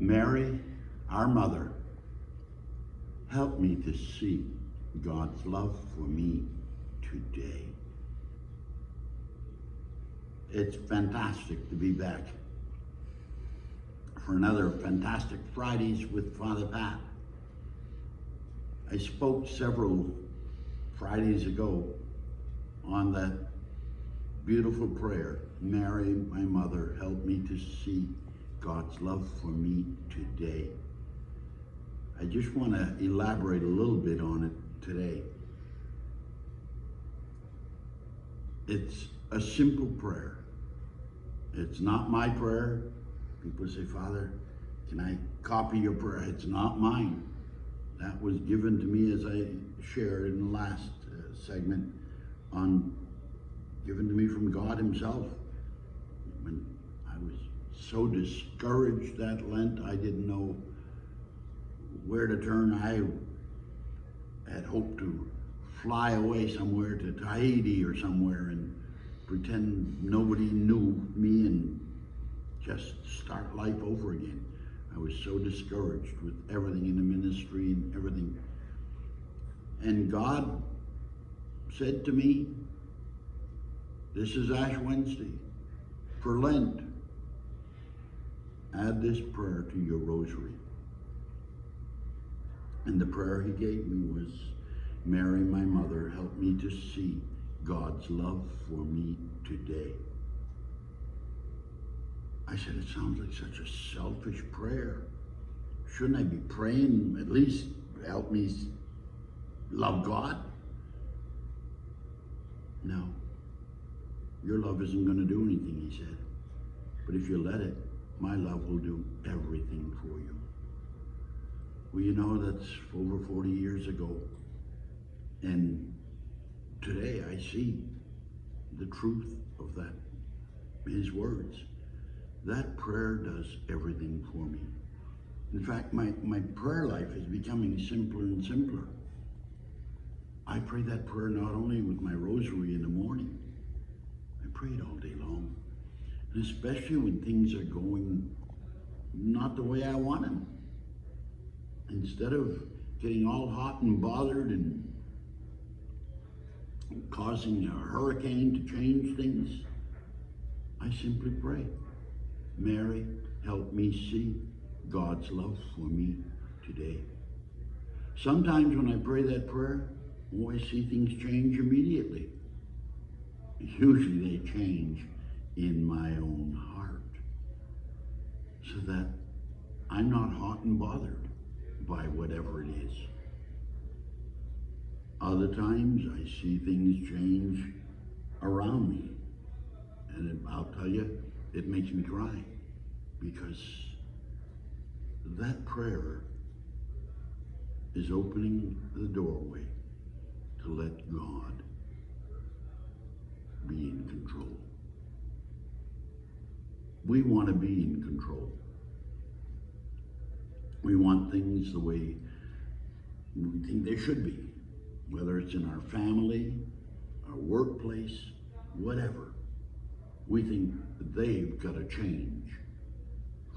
Mary, our mother, help me to see God's love for me today. It's fantastic to be back for another fantastic Fridays with Father Pat. I spoke several Fridays ago on that beautiful prayer, Mary, my mother, help me to see God's love for me today. I just want to elaborate a little bit on it today. It's a simple prayer. It's not my prayer. People say, Father, can I copy your prayer? It's not mine. That was given to me, as I shared in the last segment, given to me from God himself. When I was so discouraged that Lent, I didn't know where to turn. I had hoped to fly away somewhere to Tahiti or somewhere and pretend nobody knew me and just start life over again. I was so discouraged with everything in the ministry and everything. And God said to me, this is Ash Wednesday. For Lent, add this prayer to your rosary. And the prayer he gave me was, Mary, my mother, help me to see God's love for me today. I said, it sounds like such a selfish prayer. Shouldn't I be praying, at least help me love God? No. Your love isn't going to do anything, he said. But if you let it, my love will do everything for you. Well, you know, that's over 40 years ago. And today I see the truth of that, his words. That prayer does everything for me. In fact, my prayer life is becoming simpler and simpler. I pray that prayer not only with my rosary in the morning, I pray it all day long. And especially when things are going not the way I want them. Instead of getting all hot and bothered and causing a hurricane to change things, I simply pray, Mary, help me see God's love for me today. Sometimes when I pray that prayer, I see things change immediately. Usually they change in my own heart, so that I'm not hot and bothered by whatever it is. Other times I see things change around me, and I'll tell you, it makes me cry, because that prayer is opening the doorway to let God be in control. We want to be in control. We want things the way we think they should be, whether it's in our family, our workplace, whatever. We think they've got to change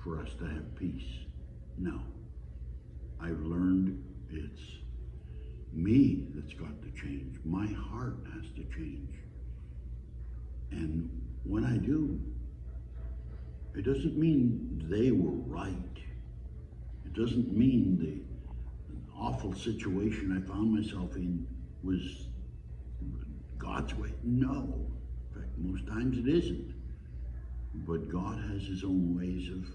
for us to have peace. No. I've learned it's me that's got to change. My heart has to change. And when I do, it doesn't mean they were right. It doesn't mean the awful situation I found myself in was God's way. No. In fact, most times it isn't. But God has his own ways of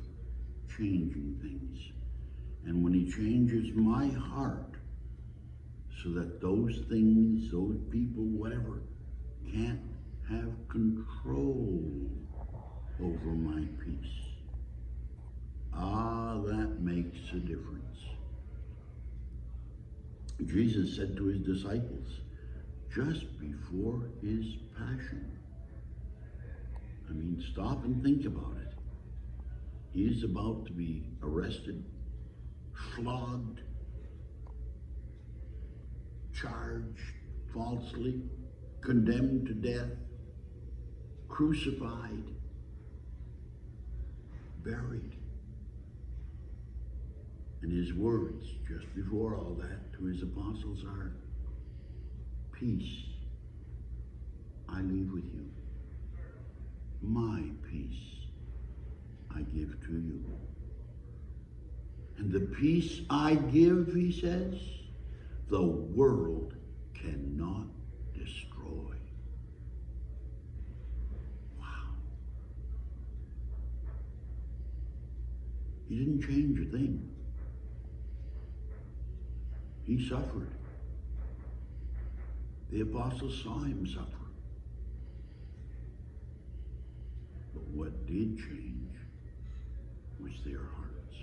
changing things. And when he changes my heart so that those things, those people, whatever, can't have control over my peace, that makes a difference. Jesus said to his disciples just before his passion, I mean, stop and think about it. He's about to be arrested, flogged, charged falsely, condemned to death, crucified, buried. And his words just before all that to his apostles are, peace I leave with you. My peace I give to you. And the peace I give, he says, the world cannot destroy. Wow. He didn't change a thing. He suffered. The apostles saw him suffer. But what did change was their hearts.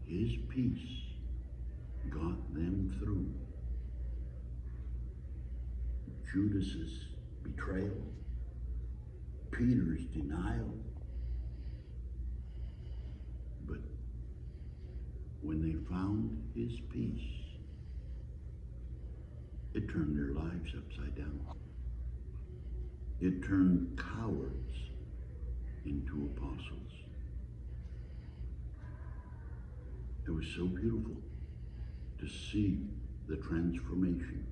His peace got them through Judas's betrayal, Peter's denial. But when they found his peace, it turned their lives upside down. It turned cowards into apostles. It was so beautiful to see the transformation.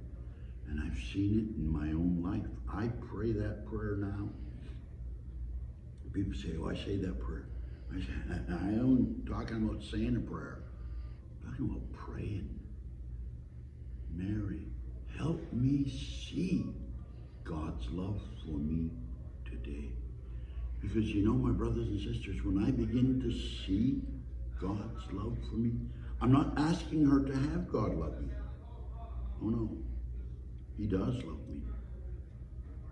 And I've seen it in my own life. I pray that prayer now. People say, oh, I say that prayer. I say, I am talking about saying a prayer. I'm talking about praying. Mary, help me see God's love for me today. Because you know, my brothers and sisters, when I begin to see God's love for me, I'm not asking her to have God love me. Oh no, he does love me.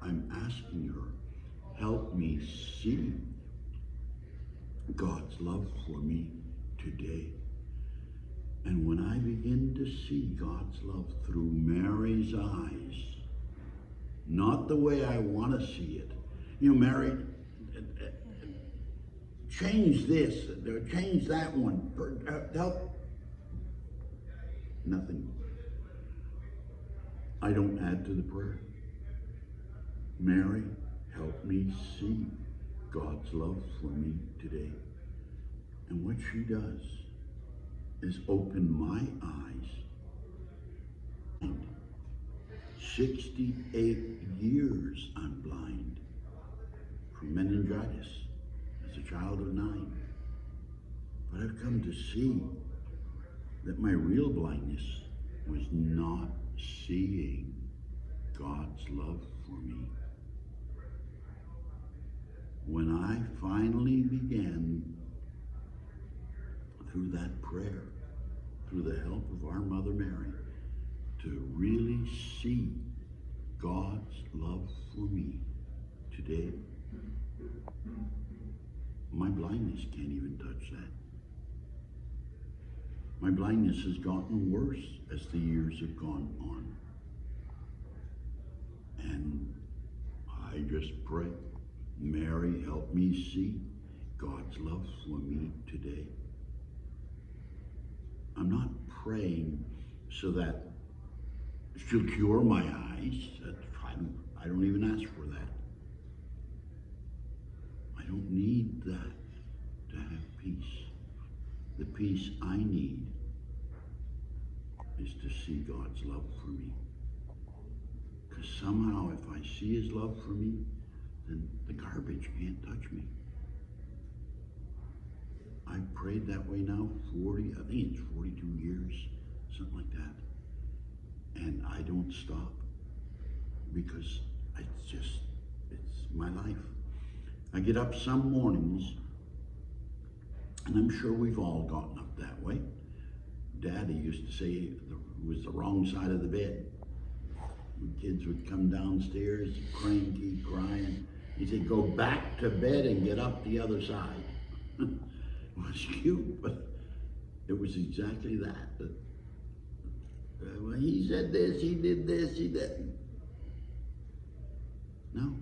I'm asking her, help me see God's love for me today. And when I begin to see God's love through Mary's eyes, not the way I want to see it. You know, Mary, change this, change that one, help. Nothing. I don't add to the prayer. Mary, help me see God's love for me today. And what she does is open my eyes. 68 years I'm blind from meningitis as a child of 9. But I've come to see that my real blindness was not seeing God's love for me. When I finally began, through that prayer, through the help of our Mother Mary, to really see God's love for me today, my blindness can't even touch that. My blindness has gotten worse as the years have gone on. And I just pray, Mary, help me see God's love for me today. I'm not praying so that she'll cure my eyes. I don't even ask for that. I don't need that to have peace. The peace I need is to see God's love for me. Because somehow if I see his love for me, then the garbage can't touch me. I've prayed that way now I think it's 42 years, something like that. And I don't stop because it's my life. I get up some mornings, and I'm sure we've all gotten up that way. Daddy used to say it was the wrong side of the bed. When kids would come downstairs, cranky, crying, he'd say, go back to bed and get up the other side. It was cute, but it was exactly that. Well, he said this, he did this, he didn't. No.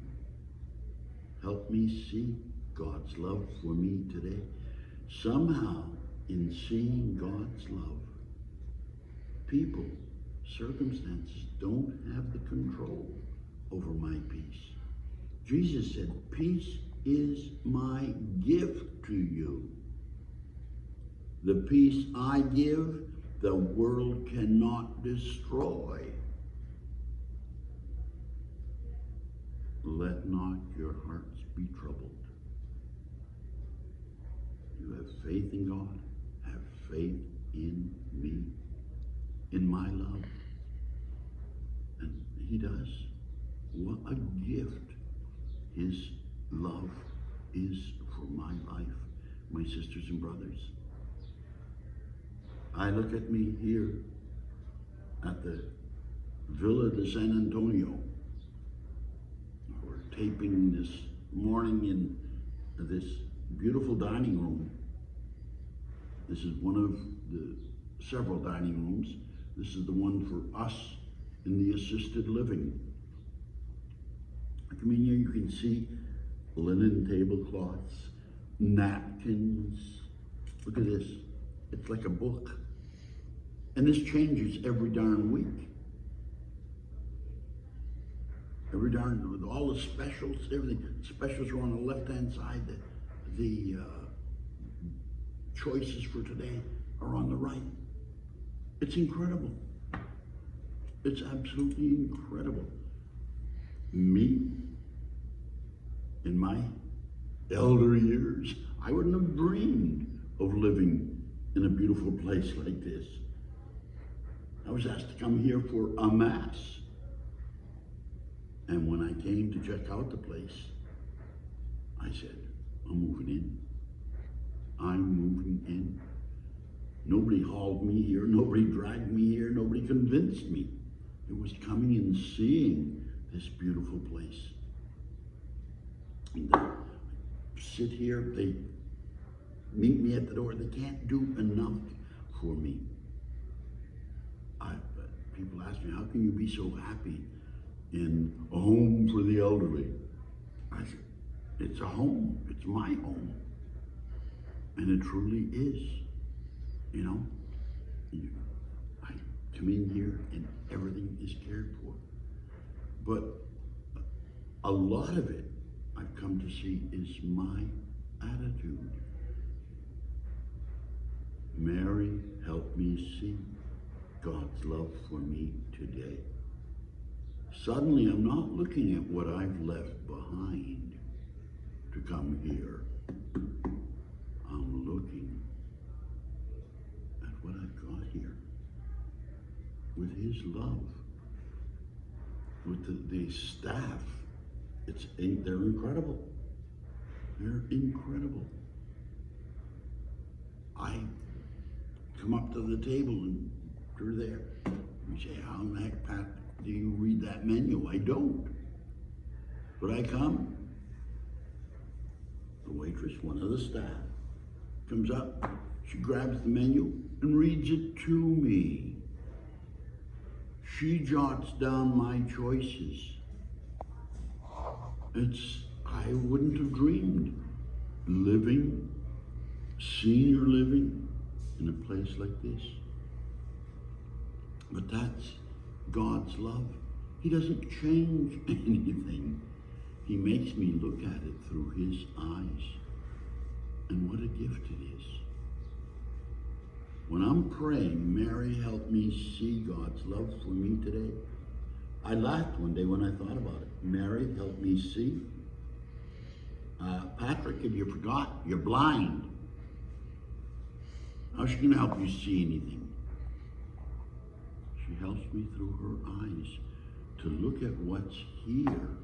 Help me see God's love for me today. Somehow, in seeing God's love, people, circumstances don't have the control over my peace. Jesus said, peace is my gift to you. The peace I give, the world cannot destroy. Let not your hearts be troubled. You have faith in God, have faith in me, in my love. And he does. What a gift his love is for my life, my sisters and brothers. I look at me here at the Villa de San Antonio. We're taping this morning in this beautiful dining room. This is one of the several dining rooms. This is the one for us in the assisted living. I come in here, you can see linen tablecloths, napkins. Look at this. It's like a book. And this changes every darn week. Every darn, with all the specials, everything. Specials are on the left-hand side. The choices for today are on the right. It's incredible. It's absolutely incredible. Me, in my elder years, I wouldn't have dreamed of living in a beautiful place like this. I was asked to come here for a mass. And when I came to check out the place, I said, I'm moving in. I'm moving in. Nobody hauled me here. Nobody dragged me here. Nobody convinced me. It was coming and seeing this beautiful place. And they sit here. They meet me at the door. They can't do enough for me. People ask me, how can you be so happy in a home for the elderly? I said, it's a home. It's my home. And it truly is. You know, I come in here and everything is cared for. But a lot of it I've come to see is my attitude. Mary, help me see God's love for me today. Suddenly, I'm not looking at what I've left behind to come here. I'm looking at what I've got here. With his love, with the staff, they're incredible. They're incredible. I come up to the table and they're there. You say, how in the heck, Pat, do you read that menu? I don't. But I come. The waitress, one of the staff, comes up. She grabs the menu and reads it to me. She jots down my choices. I wouldn't have dreamed living, senior living in a place like this. But that's God's love. He doesn't change anything. He makes me look at it through his eyes. And what a gift it is. When I'm praying, Mary, help me see God's love for me today. I laughed one day when I thought about it. Mary, help me see. Patrick, have you forgot? You're blind. How's she going to help you see anything? She helps me through her eyes to look at what's here.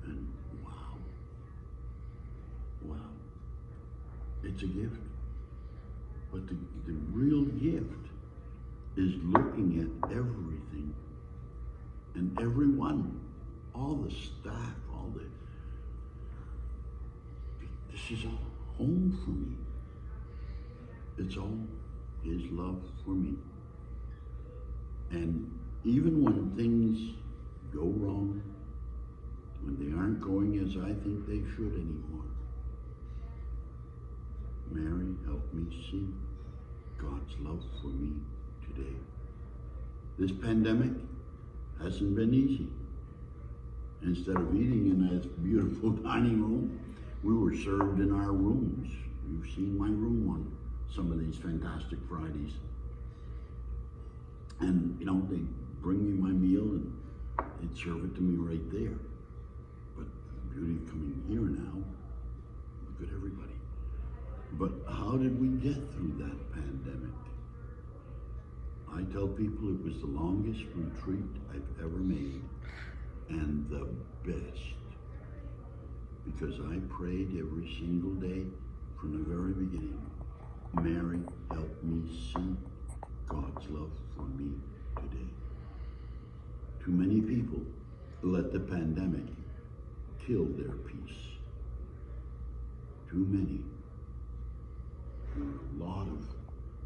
And wow. It's a gift. But the real gift is looking at everything and everyone, all the staff, this is a home for me. It's all his love for me. And even when things go wrong, when they aren't going as I think they should anymore, Mary, help me see God's love for me today. This pandemic hasn't been easy. Instead of eating in this beautiful dining room, we were served in our rooms. You've seen my room some of these Fantastic Fridays. And, you know, they bring me my meal and they'd serve it to me right there. But the beauty of coming here now, look at everybody. But how did we get through that pandemic? I tell people it was the longest retreat I've ever made and the best. Because I prayed every single day from the very beginning, Mary, help me see God's love for me today. Too many people let the pandemic kill their peace. Too many. There are a lot of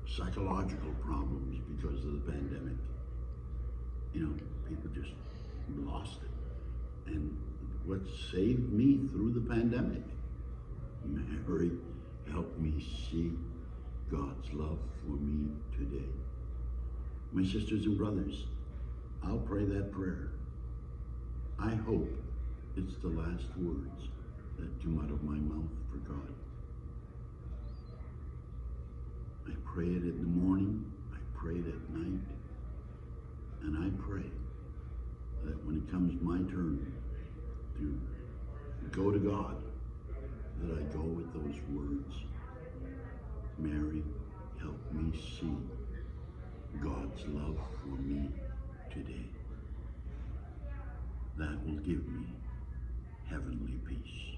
psychological problems because of the pandemic. You know, people just lost it. And what saved me through the pandemic? Mary, help me see God's love for me today. My sisters and brothers, I'll pray that prayer. I hope it's the last words that come out of my mouth for God. I pray it in the morning, I pray it at night, and I pray that when it comes my turn to go to God, that I go with those words, Mary, help me see God's love for me today. That will give me heavenly peace.